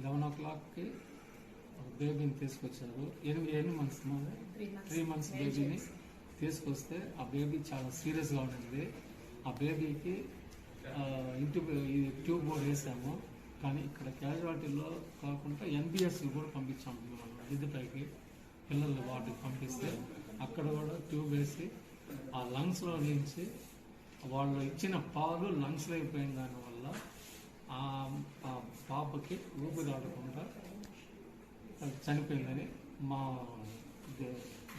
11 o'clockకి బేబీని తీసుకొచ్చారు. 8 months 3 months బేబీని తీసుకొస్తే ఆ బేబీ చాలా సీరియస్గా ఉండింది. ఆ బేబీకి ట్యూబ్ కూడా వేసాము. కానీ ఇక్కడ క్యాజువాలిటీలో కాకుండా ఎన్బిఎస్ కూడా పంపించాము. విద్యుపైకి పిల్లల వాటికి పంపిస్తే అక్కడ కూడా ట్యూబ్ వేసి ఆ లంగ్స్లో నుంచి వాళ్ళు ఇచ్చిన పాలు లంగ్స్లో అయిపోయిన దానివల్ల ఆ పాపకి ఊపిరాడకుండా చనిపోయిందని మా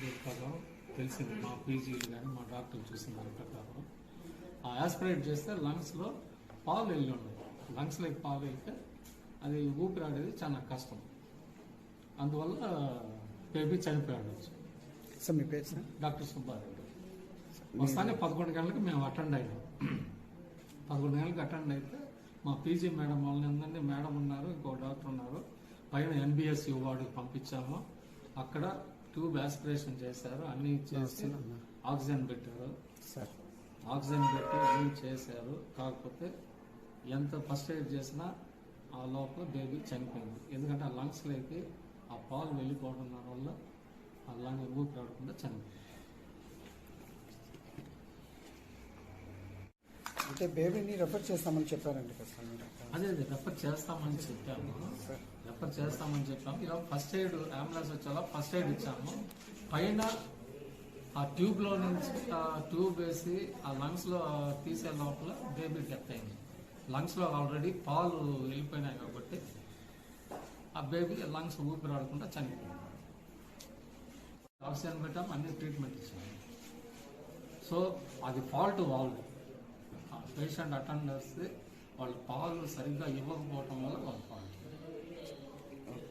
ప్రకారం తెలిసింది. మా పీజీలు కానీ మా డాక్టర్లు చూసిన దాని ప్రకారం ఆ యాస్పిరేట్ చేస్తే లంగ్స్లో పాలు వెళ్ళి ఉన్నాయి. లంగ్స్లోకి పాలు వెళ్తే అది ఊపిరాడేది చాలా కష్టం. అందువల్ల బేబీ చనిపోయాడు. సార్ మీ పేరు సార్? డాక్టర్ సుబ్బారెడ్డి. వస్తానే 11 గంటలకు మేము అటెండ్ అయినాం. 11 గంటలకు అటెండ్ అయితే మా పీజీ మేడం వాళ్ళని మేడం ఉన్నారు, ఇంకో డాక్టర్ ఉన్నారు. పైన ఎన్బిఎస్సి వార్డుకి పంపించాము. అక్కడ ట్యూబ్ యాస్పిరేషన్ చేశారు, అన్నీ చేసి ఆక్సిజన్ పెట్టారు. ఆక్సిజన్ పెట్టి అన్నీ చేశారు. కాకపోతే ఎంత ఫస్ట్ ఎయిడ్ చేసినా ఆ లోపల బేబీ చనిపోయింది. ఎందుకంటే ఆ లంగ్స్లోకి ఆ పాలు వెళ్ళిపోవడం వల్ల ఆ లంగ్ ఊపిరాడకుండా చనిపోయింది. అంటే బేబీని రెఫర్ చేస్తామని చెప్పారండి కదా సార్ మీరు? అదే రెఫర్ చేస్తామని చెప్పాము. ఇలా ఫస్ట్ ఎయిడ్ అంబులెన్స్ వచ్చేలా ఫస్ట్ ఎయిడ్ ఇచ్చాము. పైన ఆ ట్యూబ్లో నుంచి ట్యూబ్ వేసి ఆ లంగ్స్లో తీసే లోపల బేబీ డెత్ అయింది. లంగ్స్లో ఆల్రెడీ పాలు వెళ్ళిపోయినాయి కాబట్టి ఆ బేబీ లంగ్స్ ఊపిరాడకుండా చనిపోయింది. ఆక్సిజన్ పెట్టాము, అన్ని ట్రీట్మెంట్ ఇచ్చాము. సో అది ఫాల్ట్ వాళ్ళు పేషెంట్ అటెండర్స్ వాళ్ళు పాలు సరిగ్గా ఇవ్వకపోవటం వల్ల